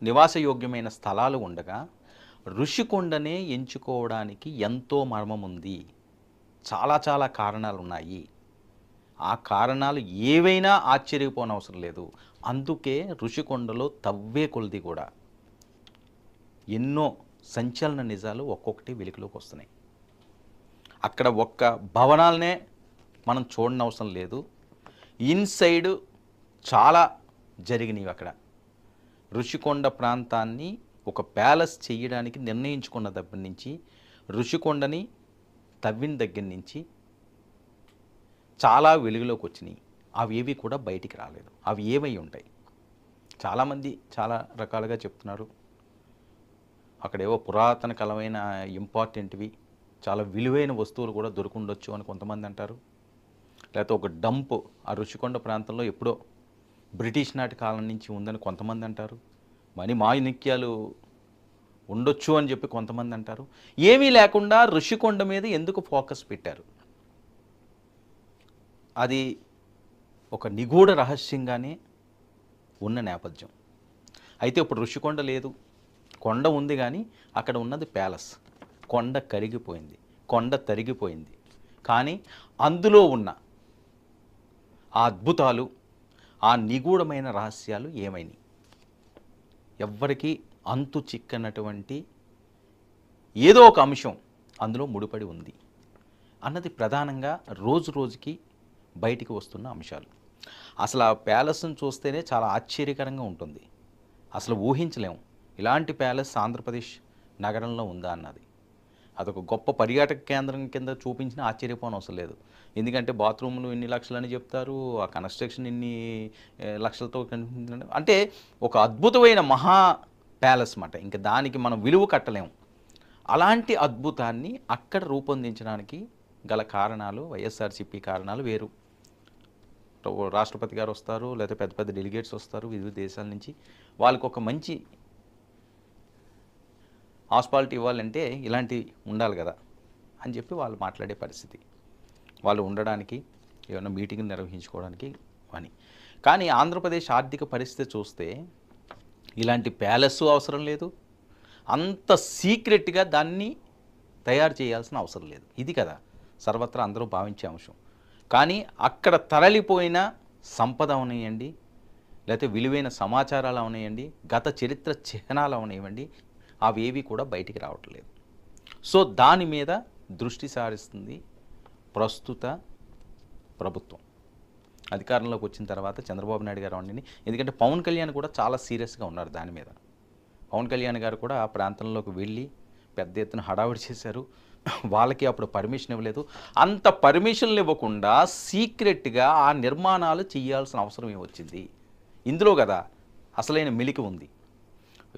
నివాసయోగ్యమైన స్థలాలు ఉండగా ఋషికొండనే ఎంచుకోవడానికి ఎంతో మర్మం ఉంది. చాలా చాలా కారణాలు ఉన్నాయి. ఆ కారణాలు ఏవైనా ఆశ్చర్యపోనవసరం లేదు. అందుకే ఋషికొండలో తవ్వే కొలది కూడా ఎన్నో సంచలన నిజాలు ఒక్కొక్కటి వెలుగులోకి వస్తున్నాయి. అక్కడ ఒక్క భవనాలనే మనం చూడనవసరం లేదు. ఇన్సైడ్ చాలా జరిగినవి అక్కడ. ఋషికొండ ప్రాంతాన్ని ఒక ప్యాలెస్ చేయడానికి నిర్ణయించుకున్న దగ్గర నుంచి, ఋషికొండని తవ్విన దగ్గర నుంచి చాలా వెలుగులోకి వచ్చినాయి. అవి ఏవి కూడా బయటికి రాలేదు. అవి ఏమై ఉంటాయి? చాలామంది చాలా రకాలుగా చెప్తున్నారు. అక్కడేవో పురాతన కాలమైన ఇంపార్టెంట్వి, చాలా విలువైన వస్తువులు కూడా దొరుకుండొచ్చు అని కొంతమంది అంటారు. లేకపోతే ఒక డంప్ ఆ ఋషికొండ ప్రాంతంలో ఎప్పుడో బ్రిటిష్ నాటి కాలం నుంచి ఉందని కొంతమంది అంటారు. మాణిక్యాలు ఉండొచ్చు అని చెప్పి కొంతమంది అంటారు. ఏమీ లేకుండా ఋషికొండ మీద ఎందుకు ఫోకస్ పెట్టారు? అది ఒక నిగూఢ రహస్యంగానే ఉన్న నేపథ్యం. అయితే ఇప్పుడు ఋషికొండ లేదు, కొండ ఉంది, కానీ అక్కడ ఉన్నది ప్యాలెస్. కొండ కరిగిపోయింది, కొండ తరిగిపోయింది. కానీ అందులో ఉన్న ఆ అద్భుతాలు, ఆ నిగూఢమైన రహస్యాలు ఏమైనాయి? ఎవ్వరికీ అంతు చిక్కనటువంటి ఏదో ఒక అంశం అందులో ముడిపడి ఉంది అన్నది ప్రధానంగా రోజు రోజుకి బయటికి వస్తున్న అంశాలు. అసలు ఆ ప్యాలెస్ను చూస్తేనే చాలా ఆశ్చర్యకరంగా ఉంటుంది. అసలు ఊహించలేము ఇలాంటి ప్యాలెస్ ఆంధ్రప్రదేశ్ నగరంలో ఉందా అన్నది. అదొక గొప్ప పర్యాటక కేంద్రం కింద చూపించిన ఆశ్చర్యపోనవసరం లేదు. ఎందుకంటే బాత్రూములు ఇన్ని లక్షలని చెప్తారు, ఆ కన్స్ట్రక్షన్ ఇన్ని లక్షలతో అంటే ఒక అద్భుతమైన మహా ప్యాలెస్ అన్నమాట. ఇంకా దానికి మనం విలువ కట్టలేము. అలాంటి అద్భుతాన్ని అక్కడ రూపొందించడానికి గల కారణాలు, వైఎస్ఆర్సీపీ కారణాలు వేరు. రాష్ట్రపతి గారు వస్తారు, లేదా పెద్ద పెద్ద డెలిగేట్స్ వస్తారు వివిధ దేశాల నుంచి. వాళ్ళకు ఒక మంచి హాస్పిటాలిటీ ఇవ్వాలంటే ఇలాంటివి ఉండాలి కదా అని చెప్పి వాళ్ళు మాట్లాడే పరిస్థితి, వాళ్ళు ఉండడానికి, ఏమైనా మీటింగ్లు నిర్వహించుకోవడానికి అని. కానీ ఆంధ్రప్రదేశ్ ఆర్థిక పరిస్థితి చూస్తే ఇలాంటి ప్యాలెస్ అవసరం లేదు, అంత సీక్రెట్గా దాన్ని తయారు చేయాల్సిన అవసరం లేదు. ఇది కదా సర్వత్రా అందరూ భావించే అంశం. కానీ అక్కడ తరలిపోయిన సంపద అవనివ్వండి, లేకపోతే విలువైన సమాచారాలు అవనివ్వండి, గత చరిత్ర చిహ్నాలు అవనివ్వండి, అవేవి కూడా బయటికి రావట్లేదు. సో దాని మీద దృష్టి సారిస్తుంది ప్రస్తుత ప్రభుత్వం. అధికారంలోకి వచ్చిన తర్వాత చంద్రబాబు నాయుడు గారు అవండి. ఎందుకంటే పవన్ కళ్యాణ్ కూడా చాలా సీరియస్గా ఉన్నారు దాని మీద. పవన్ కళ్యాణ్ గారు కూడా ఆ ప్రాంతంలోకి వెళ్ళి పెద్ద ఎత్తున హడావిడి చేశారు. వాళ్ళకి అప్పుడు పర్మిషన్ ఇవ్వలేదు. అంత పర్మిషన్లు ఇవ్వకుండా సీక్రెట్గా ఆ నిర్మాణాలు చేయాల్సిన అవసరం ఏమొచ్చింది? ఇందులో కదా అసలైన మెలిక ఉంది.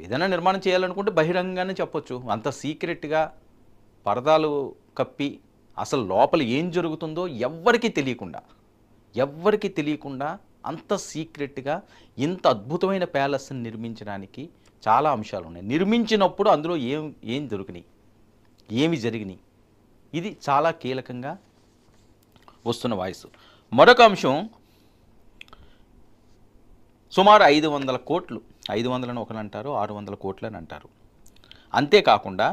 ఏదైనా నిర్మాణం చేయాలనుకుంటే బహిరంగంగానే చెప్పొచ్చు. అంత సీక్రెట్గా పరదాలు కప్పి అసలు లోపల ఏం జరుగుతుందో ఎవ్వరికీ తెలియకుండా అంత సీక్రెట్గా ఇంత అద్భుతమైన ప్యాలెస్ని నిర్మించడానికి చాలా అంశాలు ఉన్నాయి. నిర్మించినప్పుడు అందులో ఏం దొరికినాయి, ఏమి జరిగినాయి, ఇది చాలా కీలకంగా వస్తున్న వాయిస్. మరొక అంశం, సుమారు 500 కోట్లు, 500 అని ఒకరు అంటారు, 600 కోట్లు అని అంటారు. అంతేకాకుండా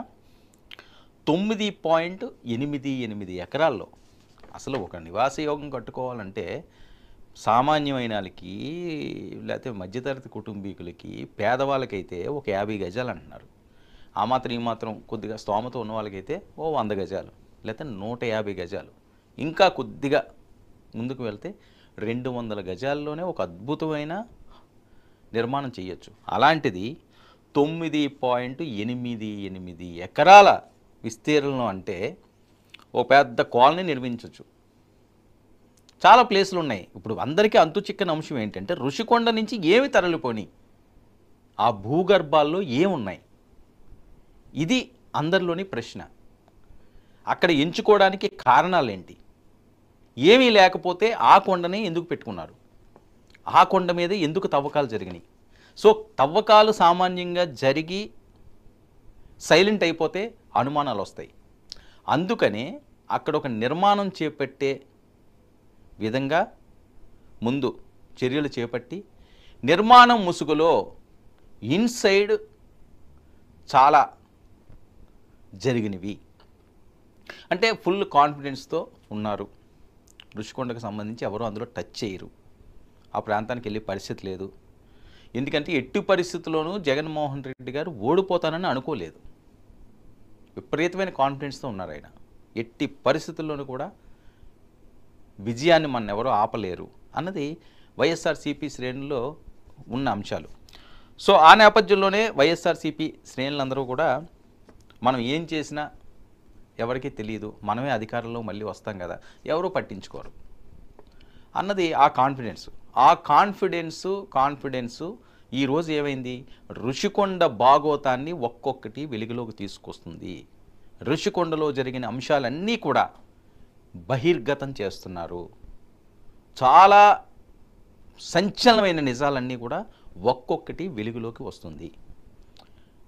9.88 ఎకరాల్లో అసలు ఒక నివాసయోగం కట్టుకోవాలంటే సామాన్యమైన వాళ్ళకి, లేకపోతే మధ్యతరగతి కుటుంబీకులకి, పేదవాళ్ళకైతే ఒక 50 గజాలు అంటున్నారు. ఆ మాత్రం ఈ మాత్రం కొద్దిగా స్తోమత ఉన్న వాళ్ళకైతే ఓ 100 గజాలు, లేకపోతే 150 గజాలు, ఇంకా కొద్దిగా ముందుకు వెళ్తే 200 గజాల్లోనే ఒక అద్భుతమైన నిర్మాణం చేయొచ్చు. అలాంటిది 9.88 ఎకరాల విస్తీర్ణం అంటే ఓ పెద్ద కాలనీ నిర్మించవచ్చు. చాలా ప్లేసులు ఉన్నాయి. ఇప్పుడు అందరికీ అంతు చిక్కని అంశం ఏంటంటే ఋషికొండ నుంచి ఏమి తరలిపోని, ఆ భూగర్భాల్లో ఏమున్నాయి, ఇది అందరిలోని ప్రశ్న. అక్కడ ఎంచుకోవడానికి కారణాలు ఏంటి? ఏమీ లేకపోతే ఆ కొండని ఎందుకు పెట్టుకున్నారు? ఆ కొండ మీద ఎందుకు తవ్వకాలు జరిగినాయి? సో తవ్వకాలు సామాన్యంగా జరిగి సైలెంట్ అయిపోతే అనుమానాలు వస్తాయి. అందుకనే అక్కడ ఒక నిర్మాణం చేపట్టే విధంగా ముందు చర్యలు చేపట్టి నిర్మాణం ముసుగులో ఇన్సైడ్ చాలా జరిగినవి. అంటే ఫుల్ కాన్ఫిడెన్స్తో ఉన్నారు. ఋషికొండకు సంబంధించి ఎవరు అందులో టచ్ చేయరు, ఆ ప్రాంతానికి వెళ్ళే పరిస్థితి లేదు. ఎందుకంటే ఎట్టి పరిస్థితుల్లోనూ జగన్మోహన్ రెడ్డి గారు ఓడిపోతానని అనుకోలేదు. విపరీతమైన కాన్ఫిడెన్స్తో ఉన్నారు ఆయన. ఎట్టి పరిస్థితుల్లోనూ కూడా విజయాన్ని మన ఎవరో ఆపలేరు అన్నది వైఎస్ఆర్సీపీ శ్రేణుల్లో ఉన్న అంశాలు. సో ఆ నేపథ్యంలోనే వైఎస్ఆర్సీపీ శ్రేణులందరూ కూడా మనం ఏం చేసినా ఎవరికీ తెలియదు, మనమే అధికారంలో మళ్ళీ వస్తాం కదా, ఎవరూ పట్టించుకోరు అన్నది ఆ కాన్ఫిడెన్సు ఈరోజు ఏమైంది, ఋషికొండ భాగోతాన్ని ఒక్కొక్కటి వెలుగులోకి తీసుకొస్తుంది. ఋషికొండలో జరిగిన అంశాలన్నీ కూడా బహిర్గతం చేస్తున్నారు. చాలా సంచలనమైన నిజాలన్నీ కూడా ఒక్కొక్కటి వెలుగులోకి వస్తుంది.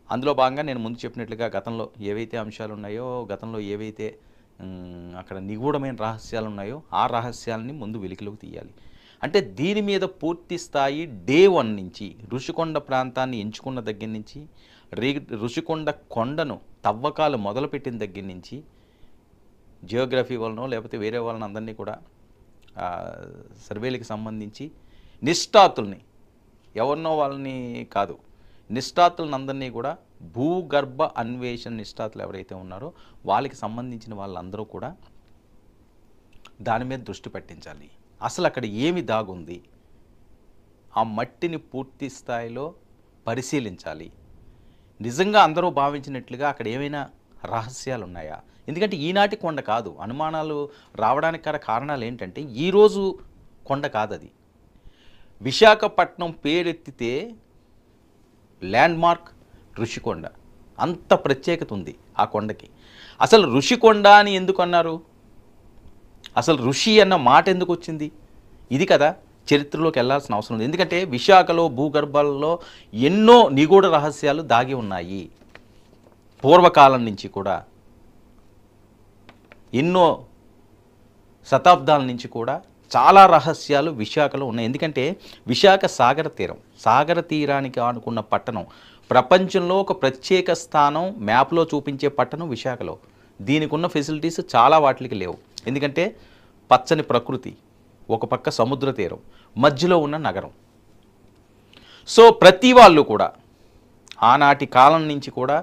అందులో భాగంగా నేను ముందు చెప్పినట్లుగా గతంలో ఏవైతే అంశాలు ఉన్నాయో, గతంలో ఏవైతే అక్కడ నిగూఢమైన రహస్యాలు ఉన్నాయో ఆ రహస్యాలని ముందు వెలుగులోకి తీయాలి. అంటే దీని మీద పూర్తి స్థాయి డే 1 నుంచి ఋషికొండ ప్రాంతాన్ని ఎంచుకున్న దగ్గర నుంచి, ఋషికొండ కొండను తవ్వకాలు మొదలుపెట్టిన దగ్గర నుంచి, జియోగ్రఫీ వలనో లేకపోతే వేరే వాళ్ళని అందరినీ కూడా సర్వేలకు సంబంధించి నిష్ఠాతుల్ని, ఎవరినో వాళ్ళని కాదు, నిష్ఠాతులను అందరినీ కూడా భూగర్భ అన్వేషణ నిష్ఠాతులు ఎవరైతే ఉన్నారో వాళ్ళకి సంబంధించిన వాళ్ళందరూ కూడా దాని మీద దృష్టి పెట్టించాలి. అసలు అక్కడ ఏమి దాగుంది, ఆ మట్టిని పూర్తి స్థాయిలో పరిశీలించాలి. నిజంగా అందరూ భావించినట్లుగా అక్కడ ఏమైనా రహస్యాలు ఉన్నాయా? ఎందుకంటే ఈనాటి కొండ కాదు, అనుమానాలు రావడానికి కారణాలు ఏంటంటే ఈరోజు కొండ కాదు అది. విశాఖపట్నం పేరెత్తితే ల్యాండ్మార్క్ ఋషికొండ, అంత ప్రత్యేకత ఉంది ఆ కొండకి. అసలు ఋషికొండ అని ఎందుకు అన్నారు, అసలు ఋషి అన్న మాట ఎందుకు వచ్చింది, ఇది కదా చరిత్రలోకి వెళ్ళాల్సిన అవసరం ఉంది. ఎందుకంటే విశాఖలో భూగర్భాలలో ఎన్నో నిగూఢ రహస్యాలు దాగి ఉన్నాయి. పూర్వకాలం నుంచి కూడా ఎన్నో శతాబ్దాల నుంచి కూడా చాలా రహస్యాలు విశాఖలో ఉన్నాయి. ఎందుకంటే విశాఖ సాగర తీరానికి ఆనుకున్న పట్టణం, ప్రపంచంలో ఒక ప్రత్యేక స్థానం మ్యాప్లో చూపించే పట్టణం విశాఖలో. దీనికి ఉన్న ఫెసిలిటీస్ చాలా వాటికి లేవు. ఎందుకంటే పచ్చని ప్రకృతి, ఒక పక్క సముద్ర తీరం, మధ్యలో ఉన్న నగరం. సో ప్రతి వాళ్ళు కూడా ఆనాటి కాలం నుంచి కూడా,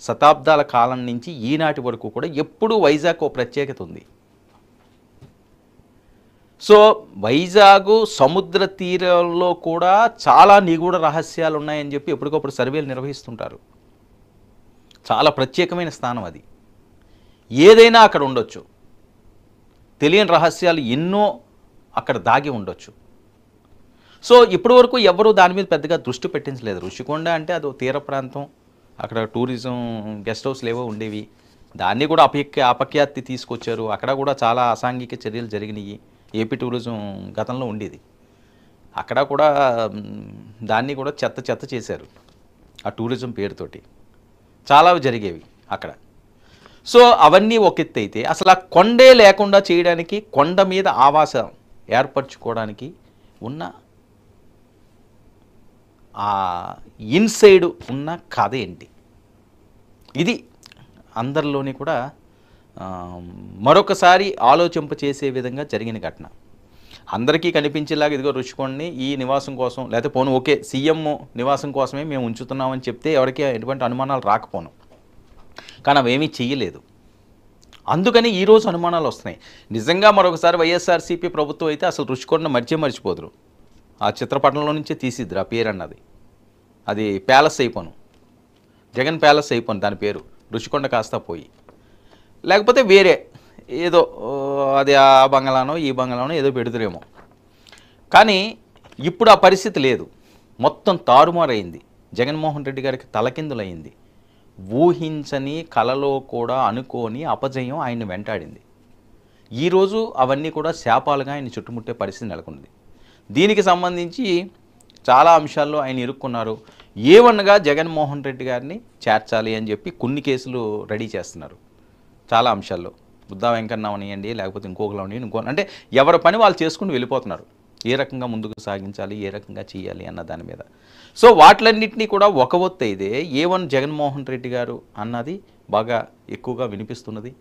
శతాబ్దాల కాలం నుంచి ఈనాటి వరకు కూడా ఎప్పుడూ వైజాగ్ ఒక ప్రత్యేకత ఉంది. సో వైజాగ్ సముద్ర తీరంలో కూడా చాలా నిగూఢ రహస్యాలు ఉన్నాయని చెప్పి ఎప్పటికప్పుడు సర్వేలు నిర్వహిస్తుంటారు. చాలా ప్రత్యేకమైన స్థానం అది. ఏదైనా అక్కడ ఉండొచ్చు, తెలియని రహస్యాలు ఎన్నో అక్కడ దాగి ఉండొచ్చు. సో ఇప్పటి వరకు ఎవరు దాని మీద పెద్దగా దృష్టి పెట్టించలేదు. ఋషికొండ అంటే అదో తీర ప్రాంతం, అక్కడ టూరిజం గెస్ట్ హౌస్లు ఏవో ఉండేవి, దాన్ని కూడా అపఖ్యాతి తీసుకొచ్చారు. అక్కడ కూడా చాలా అసాంఘిక చర్యలు జరిగినాయి. ఏపీ టూరిజం గతంలో ఉండేది, అక్కడ కూడా దాన్ని కూడా చెత్త చేశారు ఆ టూరిజం పేరుతోటి. చాలా జరిగేవి అక్కడ. సో అవన్నీ ఒక ఎత్తు అయితే, అసలు ఆ కొండే లేకుండా చేయడానికి, కొండ మీద ఆవాసం ఏర్పరచుకోవడానికి ఉన్న ఆ ఇన్సైడ్ ఉన్న కథ ఏంటి, ఇది అందరిలోని కూడా మరొకసారి ఆలోచింప చేసే విధంగా జరిగిన ఘటన. అందరికీ కనిపించేలాగా ఇదిగో ఋషికొండని ఈ నివాసం కోసం, లేకపోతే పోను ఓకే సీఎం నివాసం కోసమే మేము ఉంచుతున్నామని చెప్తే ఎవరికి ఎటువంటి అనుమానాలు రాకపోను. కానీ అవేమీ చెయ్యలేదు. అందుకని ఈరోజు అనుమానాలు వస్తున్నాయి. నిజంగా మరొకసారి వైఎస్ఆర్సీపీ ప్రభుత్వం అయితే అసలు ఋషికొండ మర్చిపోదురు. ఆ చిత్రపటంలో నుంచే తీసిద్దురు ఆ పేరు అన్నది. అది ప్యాలెస్ అయిపోను, జగన్ ప్యాలెస్ అయిపోను దాని పేరు. ఋషికొండ కాస్త పోయి, లేకపోతే వేరే ఏదో అది ఆ బంగళానో ఈ బంగళానో ఏదో పెడుతురేమో. కానీ ఇప్పుడు ఆ పరిస్థితి లేదు. మొత్తం తారుమారైంది. జగన్మోహన్ రెడ్డి గారికి తలకిందులైంది. ఊహించని కలలో కూడా అనుకోని అపజయం ఆయన్ని వెంటాడింది. ఈరోజు అవన్నీ కూడా శాపాలుగా ఆయన చుట్టుముట్టే పరిస్థితి నెలకొంది. దీనికి సంబంధించి చాలా అంశాల్లో ఆయన ఇరుక్కున్నారు. ఏవన్నగా జగన్మోహన్ రెడ్డి గారిని చేర్చాలి అని చెప్పి కొన్ని కేసులు రెడీ చేస్తున్నారు. చాలా అంశాల్లో బుద్ధా వెంకన్న అవనియండి, లేకపోతే ఇంకొకరు అవనియండి, అంటే ఎవరి పని వాళ్ళు చేసుకుని వెళ్ళిపోతున్నారు. ఏ రకంగా ముందుకు సాగించాలి, ఏ రకంగా చేయాలి అన్న దాని మీద. సో వాటిలన్నింటినీ కూడా ఒక ఒత్తు అయితే A1 జగన్మోహన్ రెడ్డి గారు అన్నది బాగా ఎక్కువగా వినిపిస్తున్నది.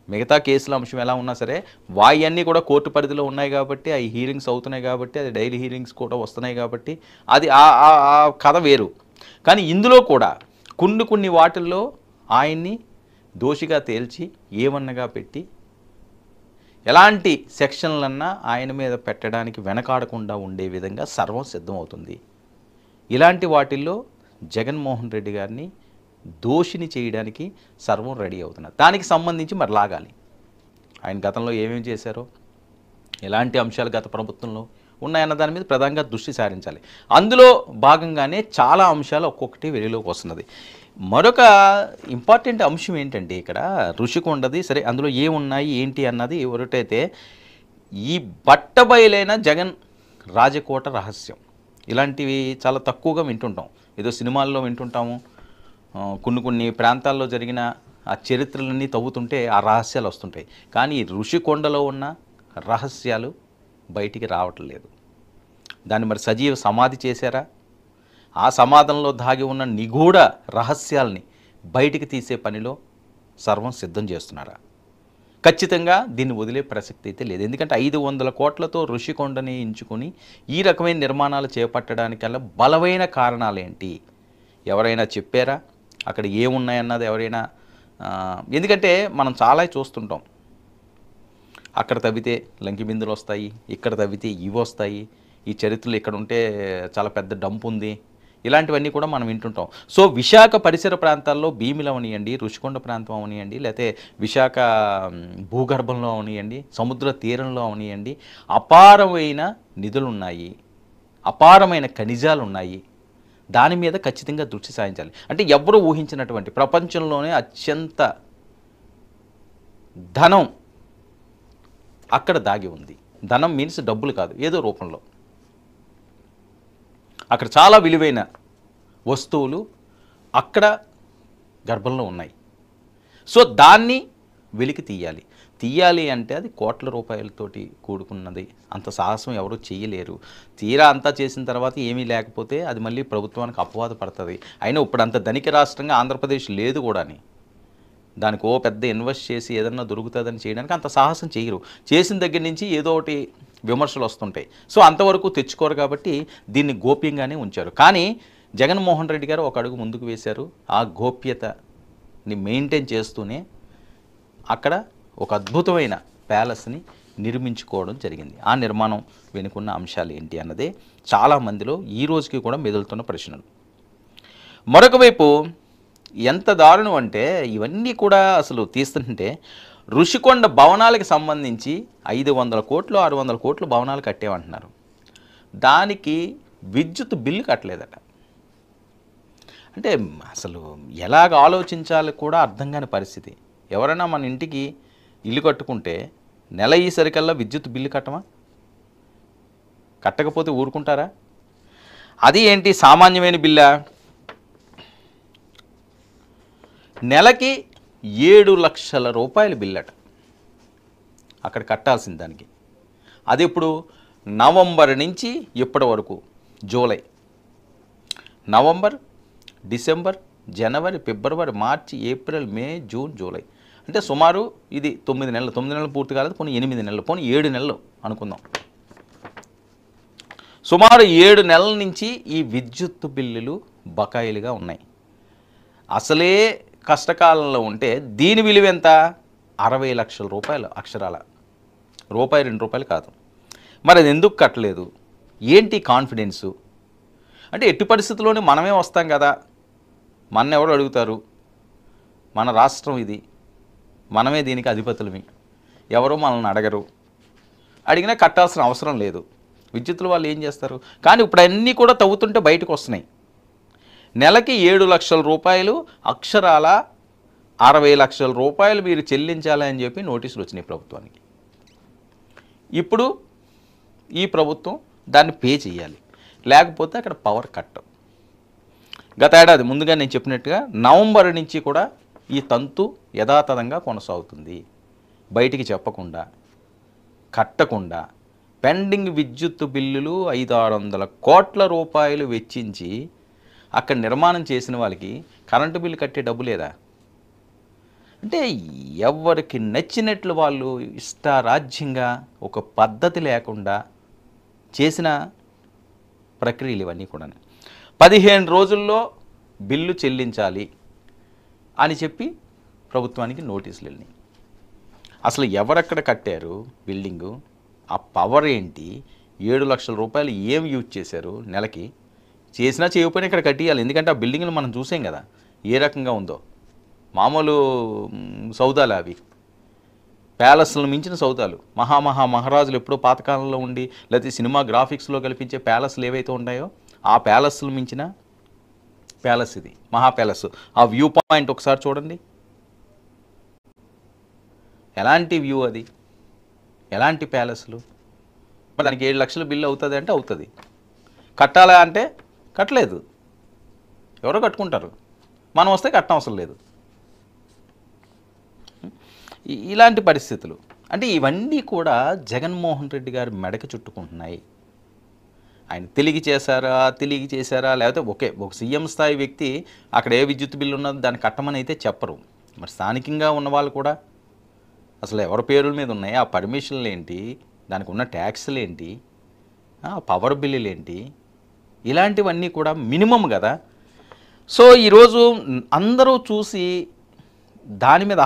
మిగతా కేసుల అంశం ఎలా ఉన్నా సరే వాయన్నీ కూడా కోర్టు పరిధిలో ఉన్నాయి కాబట్టి, అవి హీరింగ్స్ అవుతున్నాయి కాబట్టి, అది డైలీ హీరింగ్స్ కూడా వస్తున్నాయి కాబట్టి అది ఆ కథ వేరు. కానీ ఇందులో కూడా కొన్ని వాటిల్లో ఆయన్ని దోషిగా తేల్చి A1గా పెట్టి ఎలాంటి సెక్షన్లన్నా ఆయన మీద పెట్టడానికి వెనకాడకుండా ఉండే విధంగా సర్వం సిద్ధమవుతుంది. ఇలాంటి వాటిల్లో జగన్మోహన్ రెడ్డి గారిని దోషిని చేయడానికి సర్వం రెడీ అవుతున్నారు. దానికి సంబంధించి మరి లాగాలి. ఆయన గతంలో ఏమేమి చేశారో, ఎలాంటి అంశాలు గత ప్రభుత్వంలో ఉన్నాయన్న దాని మీద ప్రధానంగా దృష్టి సారించాలి. అందులో భాగంగానే చాలా అంశాలు ఒక్కొక్కటి వెలుగులోకి వస్తున్నది. మరొక ఇంపార్టెంట్ అంశం ఏంటంటే ఇక్కడ ఋషికొండది సరే, అందులో ఏమున్నాయి ఏంటి అన్నది ఒకటైతే ఈ బట్టబయలైన జగన్ రాజకోట రహస్యం ఇలాంటివి చాలా తక్కువగా వింటుంటాం. ఏదో సినిమాల్లో వింటుంటాము, కొన్ని ప్రాంతాల్లో జరిగిన ఆ చరిత్రలన్నీ తవ్వుతుంటే ఆ రహస్యాలు వస్తుంటాయి. కానీ ఋషికొండలో ఉన్న రహస్యాలు బయటికి రావట్లేదు. దాన్ని మరి సజీవ సమాధి చేశారా? ఆ సమాధంలో దాగి ఉన్న నిగూఢ రహస్యాల్ని బయటికి తీసే పనిలో సర్వం సిద్ధం చేస్తున్నారా? ఖచ్చితంగా దీన్ని వదిలే ప్రసక్తి అయితే లేదు. ఎందుకంటే 500 కోట్లతో ఋషికొండని ఎంచుకొని ఈ రకమైన నిర్మాణాలు చేపట్టడానికల్లా బలమైన కారణాలేంటి? ఎవరైనా చెప్పారా? అక్కడ ఏమున్నాయన్నది ఎవరైనా ఎందుకంటే మనం చాలా చూస్తుంటాం. అక్కడ తవ్వితే లంకి బిందులు వస్తాయి, ఇక్కడ తవ్వితే ఇవి వస్తాయి, ఈ చరిత్రలు ఇక్కడ ఉంటే చాలా పెద్ద డంప్ ఉంది, ఇలాంటివన్నీ కూడా మనం వింటుంటాం. సో విశాఖ పరిసర ప్రాంతాల్లో భీమిలో అవనియండి, ఋషికొండ ప్రాంతం అవనియండి, లేకపోతే విశాఖ భూగర్భంలో అవనియండి, సముద్ర తీరంలో అవనియండి, అపారమైన నిధులు ఉన్నాయి, అపారమైన ఖనిజాలు ఉన్నాయి. దాని మీద ఖచ్చితంగా దృష్టి సారించాలి. అంటే ఎవరు ఊహించినటువంటి ప్రపంచంలోనే అత్యంత ధనం అక్కడ దాగి ఉంది. ధనం మీన్స్ డబ్బులు కాదు, ఏదో రూపంలో అక్కడ చాలా విలువైన వస్తువులు అక్కడ గర్భంలో ఉన్నాయి. సో దాన్ని వెలికి తీయాలి అంటే అది కోట్ల రూపాయలతోటి కూడుకున్నది. అంత సాహసం ఎవరు చేయలేరు. తీరా అంతా చేసిన తర్వాత ఏమీ లేకపోతే అది మళ్ళీ ప్రభుత్వానికి అపవాదు పడుతుంది. అయినా ఇప్పుడు అంత ధనిక రాష్ట్రంగా ఆంధ్రప్రదేశ్ లేదు కూడాని. దానికి పెద్ద ఇన్వెస్ట్ చేసి ఏదన్నా దొరుకుతుందని చేయడానికి అంత సాహసం చేయరు. చేసిన దగ్గర నుంచి ఏదో ఒకటి విమర్శలు వస్తుంటాయి. సో అంతవరకు తెచ్చుకోరు కాబట్టి దీన్ని గోప్యంగానే ఉంచారు. కానీ జగన్మోహన్ రెడ్డి గారు ఒక అడుగు ముందుకు వేశారు. ఆ గోప్యతని మెయింటైన్ చేస్తూనే అక్కడ ఒక అద్భుతమైన ప్యాలెస్ని నిర్మించుకోవడం జరిగింది. ఆ నిర్మాణం వెనుకున్న అంశాలు ఏంటి అన్నదే చాలామందిలో ఈ రోజుకి కూడా మెదులుతున్న ప్రశ్నలు. మరొక వైపు ఎంత దారుణం అంటే ఇవన్నీ కూడా అసలు తీస్తుంటే ఋషికొండ భవనాలకు సంబంధించి 500 కోట్లు 600 కోట్లు భవనాలు కట్టేమంటున్నారు. దానికి విద్యుత్ బిల్లు కట్టలేదట. అంటే అసలు ఎలాగ ఆలోచించాలి కూడా అర్థం కాని పరిస్థితి. ఎవరైనా మన ఇంటికి ఇల్లు కట్టుకుంటే నెల ఈసరికల్లా విద్యుత్ బిల్లు కట్టమా? కట్టకపోతే ఊరుకుంటారా? అది ఏంటి సామాన్యమైన బిల్లా? నెలకి 7 లక్షల రూపాయల బిల్లట అక్కడ కట్టాల్సిన దానికి. అది ఇప్పుడు నవంబర్ నుంచి ఇప్పటి వరకు జూలై, నవంబర్, డిసెంబర్, జనవరి, ఫిబ్రవరి, మార్చి, ఏప్రిల్, మే, జూన్, జూలై అంటే సుమారు ఇది 9 నెలలు. 9 నెలలు పూర్తి కాలేదు, పోనీ 8 నెలలు, పోనీ 7 నెలలు అనుకుందాం. సుమారు 7 నెలల నుంచి ఈ విద్యుత్ బిల్లులు బకాయిలుగా ఉన్నాయి. అసలే కష్టకాలంలో ఉంటే దీని విలువ ఎంత? 60 లక్షల రూపాయలు అక్షరాల. రూపాయి 2 రూపాయలు కాదు. మరి అది ఎందుకు కట్టలేదు? ఏంటి కాన్ఫిడెన్సు? అంటే ఎట్టి పరిస్థితుల్లోనే మనమే వస్తాం కదా, మన ఎవరు అడుగుతారు? మన రాష్ట్రం ఇది, మనమే దీనికి అధిపతులమి, ఎవరో మనల్ని అడగరు, అడిగినా కట్టాల్సిన అవసరం లేదు. విద్యుత్తుల వాళ్ళు ఏం చేస్తారు? కానీ ఇప్పుడు అన్నీ కూడా తవ్వుతుంటే బయటకు వస్తున్నాయి. నెలకి 7 లక్షల రూపాయలు అక్షరాల 60 లక్షల రూపాయలు మీరు చెల్లించాలని చెప్పి నోటీసులు వచ్చినాయి ప్రభుత్వానికి. ఇప్పుడు ఈ ప్రభుత్వం దాన్ని పే చేయాలి, లేకపోతే అక్కడ పవర్ కట్. గత ఏడాది ముందుగా నేను చెప్పినట్టుగా నవంబర్ నుంచి కూడా ఈ తంతు యథాతథంగా కొనసాగుతుంది. బయటికి చెప్పకుండా, కట్టకుండా పెండింగ్ విద్యుత్ బిల్లులు 500-600 కోట్ల రూపాయలు వెచ్చించి అక్కడ నిర్మాణం చేసిన వాళ్ళకి కరెంటు బిల్లు కట్టే డబ్బు లేదా? అంటే ఎవరికి నచ్చినట్లు వాళ్ళు ఇష్టారాజ్యంగా ఒక పద్ధతి లేకుండా చేసిన ప్రక్రియలు ఇవన్నీ కూడా. 15 రోజుల్లో బిల్లు చెల్లించాలి అని చెప్పి ప్రభుత్వానికి నోటీసులు వెళ్ళినాయి. అసలు ఎవరెక్కడ కట్టారు బిల్డింగు, ఆ పవర్ ఏంటి, 7 లక్షల రూపాయలు ఏం యూజ్ చేశారు నెలకి, చేసినా చేయకపోయినా ఇక్కడ కట్టియాలి. ఎందుకంటే ఆ బిల్డింగ్లు మనం చూసాం కదా ఏ రకంగా ఉందో. మామూలు సౌదాలు అవి, ప్యాలెస్లను మించిన సౌదాలు. మహారాజులు ఎప్పుడో పాతకాలంలో ఉండి లేకపోతే సినిమా గ్రాఫిక్స్లో కల్పించే ప్యాలెస్లు ఏవైతే ఉంటాయో ఆ ప్యాలెస్లు మించిన ప్యాలెస్ ఇది, మహా ప్యాలెస్. ఆ వ్యూ పాయింట్ ఒకసారి చూడండి, ఎలాంటి వ్యూ అది, ఎలాంటి ప్యాలెస్లు. మరి దానికి 7 లక్షల బిల్లు అవుతుంది అంటే అవుతుంది, కట్టాలా అంటే కట్టలేదు. ఎవరో కట్టుకుంటారు, మనం వస్తే కట్టనవసరం లేదు. ఇలాంటి పరిస్థితులు అంటే ఇవన్నీ కూడా జగన్మోహన్ రెడ్డి గారు మెడకి చుట్టుకుంటున్నాయి. ఆయన తెలిగి చేశారా లేకపోతే ఒక సీఎం స్థాయి వ్యక్తి అక్కడ ఏ విద్యుత్ బిల్లు ఉన్నదో దాన్ని కట్టమని అయితే చెప్పరు. మరి స్థానికంగా ఉన్న వాళ్ళు కూడా అసలు ఎవరి పేరుల మీద ఉన్నాయి, ఆ పర్మిషన్లు ఏంటి, దానికి ఉన్న ట్యాక్స్లు ఏంటి, పవర్ బిల్లులు ఏంటి, ఇలాంటివన్నీ కూడా మినిమం కదా. సో ఈరోజు అందరూ చూసి దాని మీద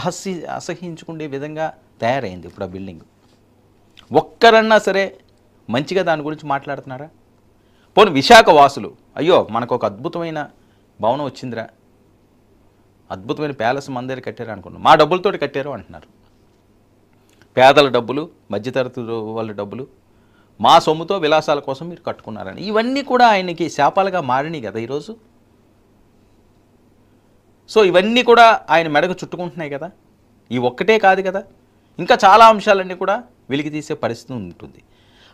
అసహించుకునే విధంగా తయారైంది ఇప్పుడు ఆ బిల్డింగ్. ఒక్కరన్నా సరే మంచిగా దాని గురించి మాట్లాడుతున్నారా? పోనీ విశాఖ వాసులు, అయ్యో మనకు ఒక అద్భుతమైన భవనం వచ్చిందిరా, అద్భుతమైన ప్యాలెస్ మన దగ్గర కట్టారు అనుకున్నాం, మా డబ్బులతోటి కట్టారు అంటున్నారు. పేదల డబ్బులు, మధ్యతరగతి వాళ్ళ డబ్బులు, మా సొమ్ముతో విలాసాల కోసం మీరు కట్టుకున్నారని ఇవన్నీ కూడా ఆయనకి శాపాలుగా మారినాయి కదా ఈరోజు. సో ఇవన్నీ కూడా ఆయన మెడకు చుట్టుకుంటున్నాయి కదా. ఈ ఒక్కటే కాదు కదా, ఇంకా చాలా అంశాలన్నీ కూడా వెలికి తీసే పరిస్థితి ఉంటుంది.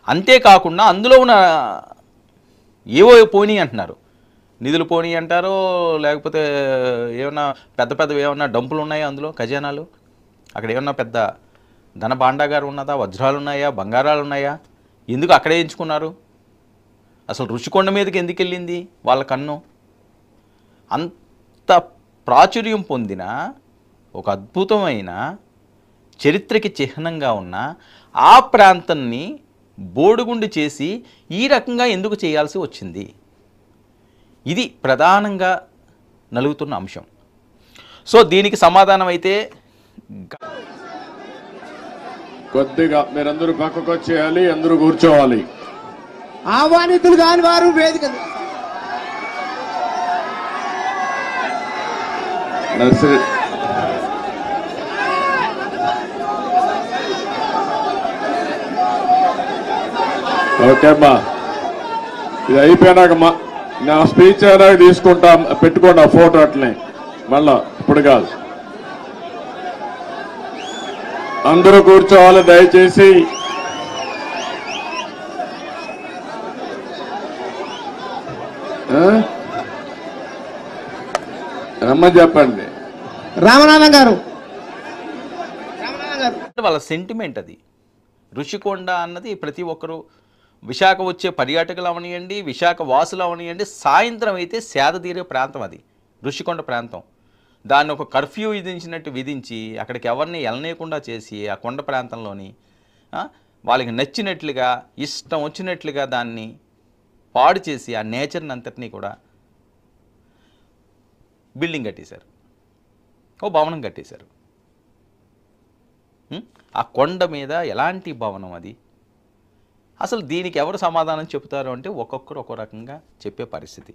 అంతేకాకుండా అందులో ఉన్న ఏవో పోనీ అంటున్నారు, నిధులు పోనీ అంటారో, లేకపోతే ఏమన్నా పెద్దవి ఏమన్నా డంపులు ఉన్నాయా అందులో, ఖజానాలు, అక్కడ ఏమన్నా పెద్ద ధన భాండాగారు ఉన్నదా, వజ్రాలు ఉన్నాయా, బంగారాలు ఉన్నాయా, ఎందుకు అక్కడే ఎంచుకున్నారు, అసలు రుషికొండ మీదకి ఎందుకు వెళ్ళింది వాళ్ళ కన్ను? అంత ప్రాచుర్యం పొందిన ఒక అద్భుతమైన చరిత్రకి చిహ్నంగా ఉన్న ఆ ప్రాంతాన్ని బోడుగుండు చేసి ఈ రకంగా ఎందుకు చేయాల్సి వచ్చింది? ఇది ప్రధానంగా నలుగుతున్న అంశం. సో దీనికి సమాధానం అయితే కొద్దిగా మీరందరూ పక్కకు వచ్చేయాలి, అందరూ కూర్చోవాలి. ఆహ్వానితులు కాని వారు వేదిక నర్సరీ ఓకే అమ్మా, ఇది అయిపోయినాక నా స్పీచ్ అయినాక తీసుకుంటా, పెట్టుకోండి ఆ ఫోటో అట్లనే, మళ్ళా ఇప్పుడు కాదు. అందరూ కూర్చోవాలి దయచేసి. రమ్మని చెప్పండి. రామనాథం గారు వాళ్ళ సెంటిమెంట్ అది. ఋషికొండ అన్నది ప్రతి ఒక్కరు, విశాఖ వచ్చే పర్యాటకులు అవనియండి, విశాఖ వాసులు అవనియండి, సాయంత్రం అయితే సేద తీరే ప్రాంతం అది ఋషికొండ ప్రాంతం. దాన్ని ఒక కర్ఫ్యూ విధించి అక్కడికి ఎవరిని వెళ్ళనీయకుండా చేసి ఆ కొండ ప్రాంతంలోని వాళ్ళకి నచ్చినట్లుగా ఇష్టం వచ్చినట్లుగా దాన్ని పాడు చేసి ఆ నేచర్ని అంతటినీ కూడా బిల్డింగ్ కట్టేశారు, ఓ భవనం కట్టేశారు. ఆ కొండ మీద ఎలాంటి భవనం అది? అసలు దీనికి ఎవరు సమాధానం చెబుతారు అంటే ఒక్కొక్కరు ఒక్కో రకంగా చెప్పే పరిస్థితి.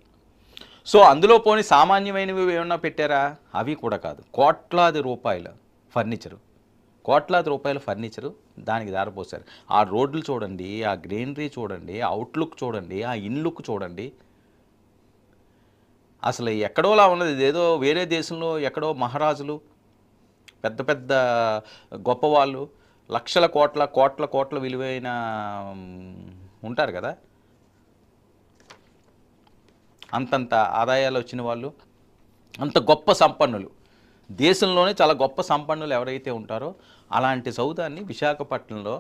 సో అందులో పోని సామాన్యమైనవి ఏమన్నా పెట్టారా? అవి కూడా కాదు. కోట్లాది రూపాయల ఫర్నిచరు దానికి దారిపోసారు. ఆ రోడ్లు చూడండి, ఆ గ్రీనరీ చూడండి, ఆ అవుట్లుక్ చూడండి, ఆ ఇన్లుక్ చూడండి. అసలు ఎక్కడోలా ఉన్నది, ఇదేదో వేరే దేశంలో ఎక్కడో మహారాజులు, పెద్ద పెద్ద గొప్పవాళ్ళు, లక్షల కోట్ల విలువైన ఉంటారు కదా, అంతంత ఆదాయాలు వచ్చిన వాళ్ళు, అంత గొప్ప సంపన్నులు, దేశంలోనే చాలా గొప్ప సంపన్నులు ఎవరైతే ఉంటారో అలాంటి సౌదాన్ని విశాఖపట్నంలో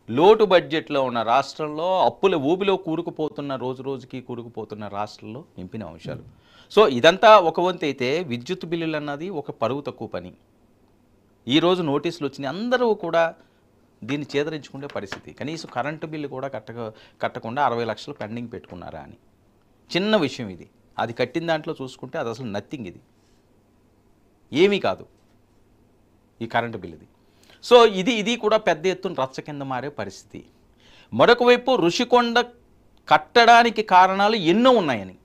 లోటు బడ్జెట్లో ఉన్న రాష్ట్రంలో, అప్పుల ఊబిలో రోజుకి కూరుకుపోతున్న రాష్ట్రంలో నింపిన అంశాలు. సో ఇదంతా ఒక వంతు అయితే, విద్యుత్ బిల్లులు అన్నది ఒక పరువు తక్కువ పని. ఈరోజు నోటీసులు వచ్చినాయి, అందరూ కూడా దీన్ని చేదరించుకునే పరిస్థితి. కనీసం కరెంటు బిల్లు కూడా కట్టకుండా 60 లక్షలు పెండింగ్ పెట్టుకున్నారా అని. చిన్న విషయం ఇది. అది కట్టిన దాంట్లో చూసుకుంటే అది అసలు నథింగ్, ఇది ఏమీ కాదు ఈ కరెంటు బిల్లుది. సో ఇది కూడా పెద్ద ఎత్తున రచ్చ కింద మారే పరిస్థితి. మరొక వైపు ఋషికొండ కట్టడానికి కారణాలు ఎన్నో ఉన్నాయని.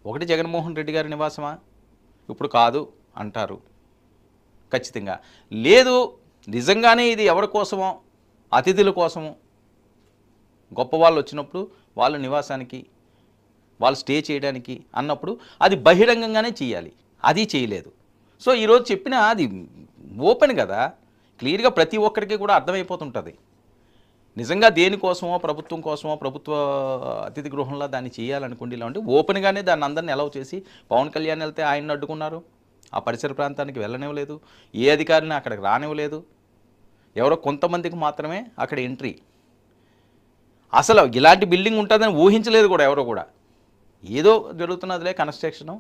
ఒకటి, జగన్మోహన్ రెడ్డి గారి నివాసమా? ఇప్పుడు కాదు అంటారు ఖచ్చితంగా. లేదు, నిజంగానే ఇది ఎవరి కోసమో, అతిథుల కోసమో, గొప్ప వాళ్ళు వచ్చినప్పుడు వాళ్ళ నివాసానికి, వాళ్ళు స్టే చేయడానికి అన్నప్పుడు అది బహిరంగంగానే చేయాలి. అది చేయలేదు. సో ఈరోజు చెప్పిన అది ఓపెన్ కదా, క్లియర్గా ప్రతి ఒక్కరికి కూడా అర్థమైపోతుంటుంది. నిజంగా దేనికోసమో, ప్రభుత్వం కోసమో, ప్రభుత్వ అతిథి గృహంలో దాన్ని చేయాలనుకోండి, ఇలా ఉంటే ఓపెన్గానే దాన్ని అందరిని అలౌ చేసి, పవన్ కళ్యాణ్ వెళ్తే ఆయన్ని అడ్డుకున్నారు, ఆ పరిసర ప్రాంతానికి వెళ్ళనివ్వలేదు, ఏ అధికారిని అక్కడికి రానివ్వలేదు, ఎవరో కొంతమందికి మాత్రమే అక్కడ ఎంట్రీ. అసలు ఇలాంటి బిల్డింగ్ ఉంటుందని ఊహించలేదు కూడా ఎవరో కూడా. ఏదో జరుగుతున్నదిలే కన్స్ట్రక్షను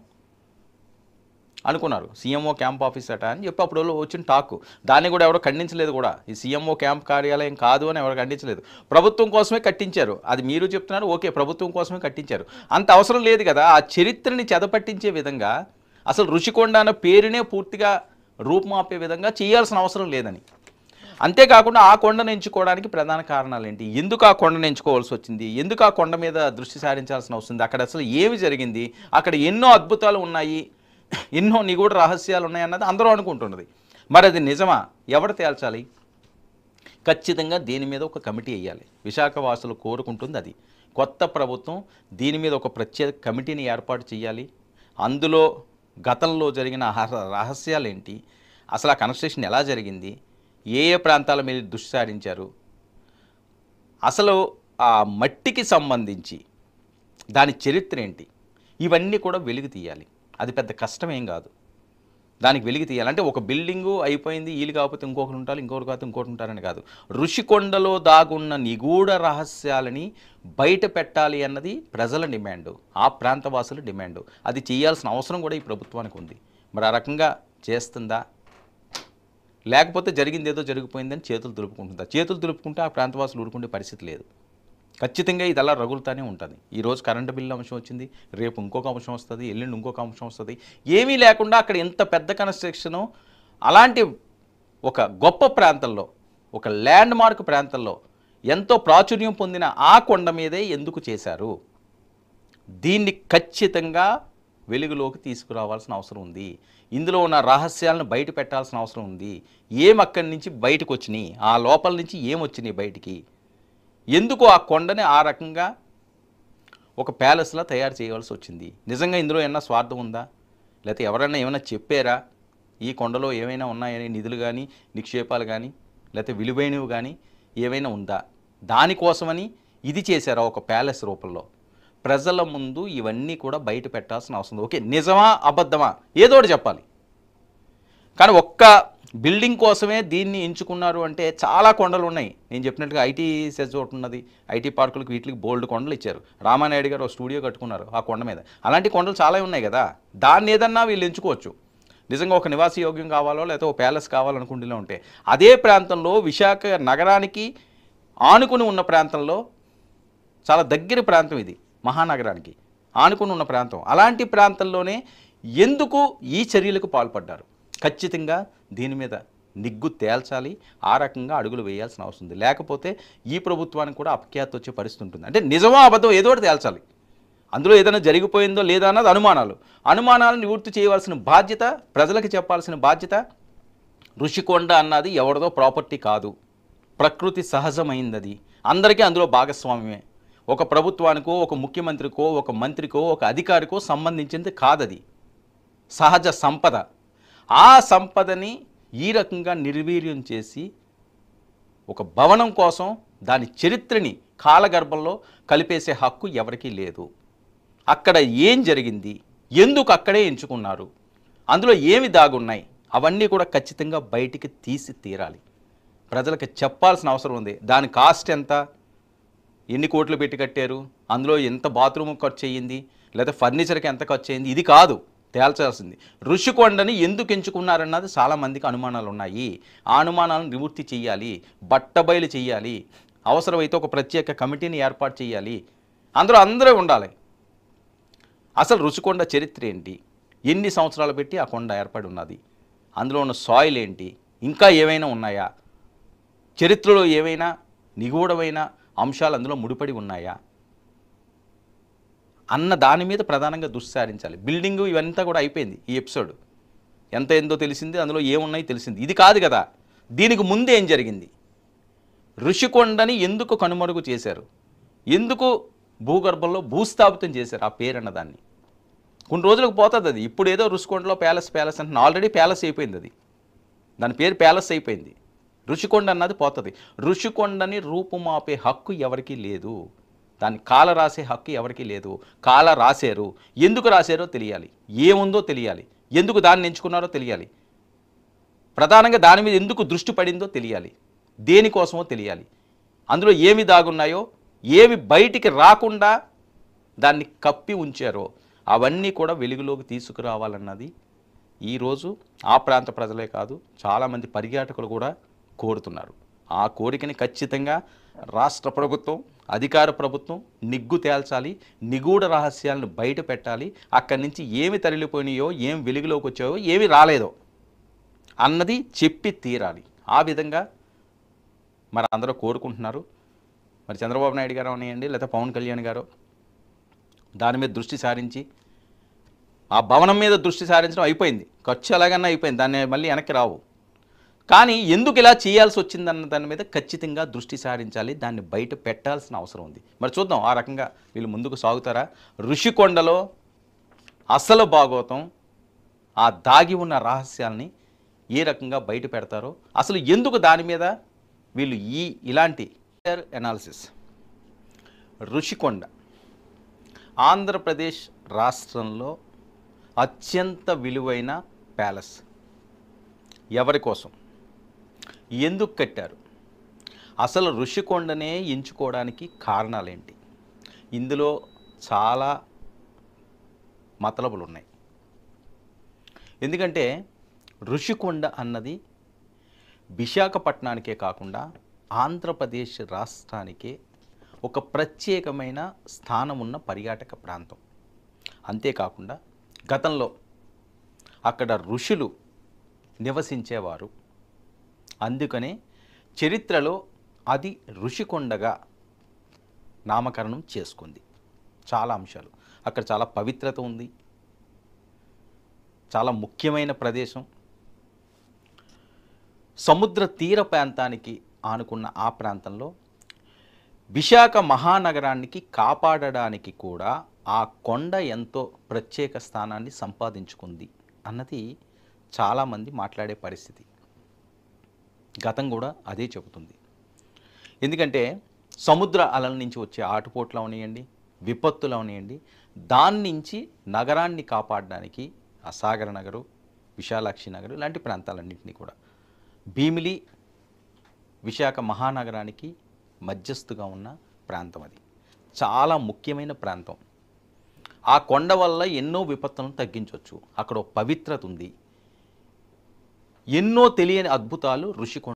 అనుకున్నారు. సీఎంఓ క్యాంప్ ఆఫీస్ అట అని చెప్పి అప్పుడు వచ్చిన టాకు. దాన్ని కూడా ఎవరో ఖండించలేదు కూడా. ఈ సీఎంఓ క్యాంప్ కార్యాలయం కాదు అని ఎవరు ఖండించలేదు. ప్రభుత్వం కోసమే కట్టించారు. అది మీరు చెప్తున్నారు, ఓకే, ప్రభుత్వం కోసమే కట్టించారు. అంత అవసరం లేదు కదా. ఆ చరిత్రని చెదపట్టించే విధంగా, అసలు ఋషికొండ అన్న పేరునే పూర్తిగా రూపుమాపే విధంగా చేయాల్సిన అవసరం లేదని. అంతేకాకుండా ఆ కొండను ఎంచుకోవడానికి ప్రధాన కారణాలు ఏంటి? ఎందుకు ఆ కొండను ఎంచుకోవాల్సి వచ్చింది? ఎందుకు ఆ కొండ మీద దృష్టి సారించాల్సిన అవసరం? అక్కడ అసలు ఏమి జరిగింది? అక్కడ ఎన్నో అద్భుతాలు ఉన్నాయి, ఎన్నో నిగూఢ రహస్యాలు ఉన్నాయన్నది అందరూ అనుకుంటున్నది. మరి అది నిజమా? ఎవరు తేల్చాలి? ఖచ్చితంగా దీని మీద ఒక కమిటీ వేయాలి. విశాఖ వాసులు కోరుకుంటుంది అది. కొత్త ప్రభుత్వం దీని మీద ఒక ప్రత్యేక కమిటీని ఏర్పాటు చేయాలి. అందులో గతంలో జరిగిన రహస్యాలు ఏంటి, అసలు ఆ కన్స్ట్రక్షన్ ఎలా జరిగింది, ఏ ఏ ప్రాంతాల మీద దృష్టి సారించారు, అసలు ఆ మట్టికి సంబంధించి దాని చరిత్ర ఏంటి, ఇవన్నీ కూడా వెలుగు తీయాలి. అది పెద్ద కష్టమేం కాదు. దానికి వెలికి తీయాలంటే ఒక బిల్డింగు అయిపోయింది, వీళ్ళు కాకపోతే ఇంకొకరు ఉంటారు, ఇంకొకరు కాకపోతే ఇంకొకరు ఉంటారని కాదు. ఋషికొండలో దాగున్న నిగూఢ రహస్యాలని బయట పెట్టాలి అన్నది ప్రజల డిమాండు, ఆ ప్రాంతవాసుల డిమాండు. అది చేయాల్సిన అవసరం కూడా ఈ ప్రభుత్వానికి ఉంది. మరి ఆ రకంగా చేస్తుందా, లేకపోతే జరిగింది ఏదో జరిగిపోయిందని చేతులు దులుపుకుంటుందా? చేతులు దులుపుకుంటే ఆ ప్రాంతవాసులు ఊరుకుండే పరిస్థితి లేదు. ఖచ్చితంగా ఇది అలా రగులుతానే ఉంటుంది. ఈరోజు కరెంటు బిల్లు అంశం వచ్చింది, రేపు ఇంకొక అంశం వస్తుంది, ఎల్లుండి ఇంకొక అంశం వస్తుంది. ఏమీ లేకుండా అక్కడ ఎంత పెద్ద కన్స్ట్రక్షను, అలాంటి ఒక గొప్ప ప్రాంతంలో, ఒక ల్యాండ్ మార్క్ ప్రాంతంలో ఎంతో ప్రాచుర్యం పొందిన ఆ కొండ మీదే ఎందుకు చేశారు? దీన్ని ఖచ్చితంగా వెలుగులోకి తీసుకురావాల్సిన అవసరం ఉంది. ఇందులో ఉన్న రహస్యాలను బయట పెట్టాల్సిన అవసరం ఉంది. అక్కడి నుంచి బయటకు వచ్చినాయి, ఆ లోపల నుంచి ఏమొచ్చినాయి బయటికి, ఎందుకు ఆ కొండని ఆ రకంగా ఒక ప్యాలెస్లా తయారు చేయవలసి వచ్చింది? నిజంగా ఇందులో ఏమైనా స్వార్థం ఉందా, లేకపోతే ఎవరైనా ఏమైనా చెప్పారా ఈ కొండలో ఏమైనా ఉన్నాయని, నిధులు కానీ, నిక్షేపాలు కానీ, లేకపోతే విలువైనవి కానీ ఏమైనా ఉందా? దానికోసమని ఇది చేశారా ఒక ప్యాలెస్ రూపంలో? ప్రజల ముందు ఇవన్నీ కూడా బయట పెట్టాల్సిన అవసరం. ఓకే, నిజమా అబద్ధమా ఏదోటి చెప్పాలి. కానీ ఒక్క బిల్డింగ్ కోసమే దీన్ని ఎంచుకున్నారు అంటే చాలా కొండలు ఉన్నాయి. నేను చెప్పినట్టుగా ఐటీ సెజ్ ఒకటి ఉన్నది, ఐటీ పార్కులకు వీటికి బోల్డ్ కొండలు ఇచ్చారు. రామానాయుడు గారు ఒక స్టూడియో కట్టుకున్నారు ఆ కొండ మీద. అలాంటి కొండలు చాలా ఉన్నాయి కదా, దాన్ని ఏదన్నా వీళ్ళు ఎంచుకోవచ్చు. నిజంగా ఒక నివాస యోగ్యం కావాలో లేకపోతే ఒక ప్యాలెస్ కావాలనుకుంటూనే ఉంటే అదే ప్రాంతంలో విశాఖ నగరానికి ఆనుకుని ఉన్న ప్రాంతంలో, చాలా దగ్గర ప్రాంతం ఇది మహానగరానికి ఆనుకుని ఉన్న ప్రాంతం, అలాంటి ప్రాంతంలోనే ఎందుకు ఈ చర్యలకు పాల్పడ్డారు? ఖచ్చితంగా దీని మీద నిగ్గు తేల్చాలి, ఆ రకంగా అడుగులు వేయాల్సిన అవసరం ఉంది. లేకపోతే ఈ ప్రభుత్వానికి కూడా అపఖ్యాతి వచ్చే పరిస్థితి ఉంటుంది. అంటే నిజమో అబద్ధం ఏదో ఒకటి తేల్చాలి. అందులో ఏదైనా జరిగిపోయిందో లేదా అన్నది అనుమానాలను నివృత్తి చేయవలసిన బాధ్యత, ప్రజలకు చెప్పాల్సిన బాధ్యత. ఋషికొండ అన్నది ఎవరిదో ప్రాపర్టీ కాదు, ప్రకృతి సహజమైంది. అది అందరికీ అందులో భాగస్వామ్యమే. ఒక ప్రభుత్వానికో, ఒక ముఖ్యమంత్రికో, ఒక మంత్రికో, ఒక అధికారికో సంబంధించింది కాదది, సహజ సంపద. ఆ సంపదని ఈ రకంగా నిర్వీర్యం చేసి ఒక భవనం కోసం దాని చరిత్రని కాలగర్భంలో కలిపేసే హక్కు ఎవరికీ లేదు. అక్కడ ఏం జరిగింది, ఎందుకు అక్కడే ఎంచుకున్నారు, అందులో ఏమి దాగున్నాయి, అవన్నీ కూడా ఖచ్చితంగా బయటికి తీసి తీరాలి. ప్రజలకు చెప్పాల్సిన అవసరం ఉంది. దాని కాస్ట్ ఎంత, ఎన్ని కోట్లు పెట్టి కట్టారు, అందులో ఎంత బాత్రూమ్ ఖర్చు అయ్యింది, లేదా ఫర్నిచర్కి ఎంత ఖర్చు అయింది, ఇది కాదు తేల్చాల్సింది. ఋషికొండని ఎందుకు ఎంచుకున్నారన్నది చాలామందికి అనుమానాలు ఉన్నాయి. ఆ అనుమానాలను నివృత్తి చేయాలి, బట్టబయలు చేయాలి, అవసరమైతే ఒక ప్రత్యేక కమిటీని ఏర్పాటు చేయాలి, అందరూ ఉండాలి. అసలు ఋషికొండ చరిత్ర ఏంటి, ఎన్ని సంవత్సరాలు పెట్టి ఆ కొండ ఏర్పడి ఉన్నది, అందులో ఉన్న సాయిల్ ఏంటి, ఇంకా ఏమైనా ఉన్నాయా, చరిత్రలో ఏవైనా నిగూఢమైన అంశాలు అందులో ముడిపడి ఉన్నాయా అన్న దాని మీద ప్రధానంగా దృష్టి సారించాలి. బిల్డింగు ఇవంతా కూడా అయిపోయింది. ఈ ఎపిసోడ్ ఎంత ఏందో తెలిసింది, అందులో ఏమున్నాయి తెలిసింది. ఇది కాదు కదా, దీనికి ముందు ఏం జరిగింది, ఋషికొండని ఎందుకు కనుమరుగు చేశారు, ఎందుకు భూగర్భంలో భూస్థాపితం చేశారు ఆ పేరు అన్నదాన్ని. కొన్ని రోజులకు పోతుంది అది. ఇప్పుడు ఏదో ఋషికొండలో ప్యాలెస్ అంటే ఆల్రెడీ ప్యాలెస్ అయిపోయింది, అది దాని పేరు ప్యాలెస్ అయిపోయింది. ఋషికొండ అన్నది పోతుంది. ఋషికొండని రూపుమాపే హక్కు ఎవరికీ లేదు, దాన్ని కాల రాసే హక్కు ఎవరికీ లేదు. కాల రాశారు, ఎందుకు రాశారో తెలియాలి, ఏముందో తెలియాలి, ఎందుకు దాన్ని ఎంచుకున్నారో తెలియాలి, ప్రధానంగా దాని మీద ఎందుకు దృష్టి పడిందో తెలియాలి, దేనికోసమో తెలియాలి, అందులో ఏమి దాగున్నాయో, ఏమి బయటికి రాకుండా దాన్ని కప్పి ఉంచారో అవన్నీ కూడా వెలుగులోకి తీసుకురావాలన్నది ఈరోజు ఆ ప్రాంత ప్రజలే కాదు చాలామంది పర్యాటకులు కూడా కోరుతున్నారు. ఆ కోరికని ఖచ్చితంగా రాష్ట్ర ప్రభుత్వం, అధికార ప్రభుత్వం నిగ్గు తేల్చాలి, నిగూఢ రహస్యాలను బయట పెట్టాలి. అక్కడి నుంచి ఏమి తరలిపోయినాయో, ఏం వెలుగులోకి వచ్చాయో, ఏమి రాలేదో అన్నది చెప్పి తీరాలి. ఆ విధంగా మరి అందరూ కోరుకుంటున్నారు. మరి చంద్రబాబు నాయుడు గారు అనేయండి, లేదా పవన్ కళ్యాణ్ గారు దాని మీద దృష్టి సారించి, ఆ భవనం మీద దృష్టి సారించడం అయిపోయింది, ఖర్చు ఎలాగన్నా అయిపోయింది, దాన్ని మళ్ళీ వెనక్కి రావు. కానీ ఎందుకు ఇలా చేయాల్సి వచ్చిందన్న దాని మీద ఖచ్చితంగా దృష్టి సారించాలి, దాన్ని బయట పెట్టాల్సిన అవసరం ఉంది. మరి చూద్దాం ఆ రకంగా వీళ్ళు ముందుకు సాగుతారా. ఋషికొండలో అసలు భాగోతం, ఆ దాగి ఉన్న రహస్యాల్ని ఏ రకంగా బయట పెడతారో, అసలు ఎందుకు దాని మీద వీళ్ళు ఇలాంటి అనాలిసిస్. ఋషికొండ ఆంధ్రప్రదేశ్ రాష్ట్రంలో అత్యంత విలువైన ప్యాలెస్. ఎవరి కోసం, ఎందుకు కట్టారు, అసలు ఋషికొండనే ఎంచుకోవడానికి కారణాలేంటి, ఇందులో చాలా మతలబులు ఉన్నాయి. ఎందుకంటే ఋషికొండ అన్నది విశాఖపట్నానికే కాకుండా ఆంధ్రప్రదేశ్ రాష్ట్రానికే ఒక ప్రత్యేకమైన స్థానం ఉన్న పర్యాటక ప్రాంతం. అంతేకాకుండా గతంలో అక్కడ ఋషులు నివసించేవారు, అందుకనే చరిత్రలో అది ఋషికొండగా నామకరణం చేసుకుంది. చాలా అంశాలు అక్కడ, చాలా పవిత్రత ఉంది, చాలా ముఖ్యమైన ప్రదేశం. సముద్ర తీర ప్రాంతానికి ఆనుకున్న ఆ ప్రాంతంలో విశాఖ మహానగరానికి కాపాడడానికి కూడా ఆ కొండ ఎంతో ప్రత్యేక స్థానాన్ని సంపాదించుకుంది అన్నది చాలామంది మాట్లాడే పరిస్థితి. గతం కూడా అదే చెబుతుంది. ఎందుకంటే సముద్ర అలల నుంచి వచ్చే ఆటుపోట్లు అవనియండి, విపత్తులు అవనియండి, దాని నుంచి నగరాన్ని కాపాడడానికి ఆ సాగర నగరు, విశాలాక్షి నగరు ఇలాంటి ప్రాంతాలన్నింటినీ కూడా, భీమిలి విశాఖ మహానగరానికి మధ్యస్థుగా ఉన్న ప్రాంతం, అది చాలా ముఖ్యమైన ప్రాంతం. ఆ కొండ వల్ల ఎన్నో విపత్తులను తగ్గించవచ్చు. అక్కడ పవిత్రత ఉంది, ఎన్నో తెలియని అద్భుతాలు ఋషికొండ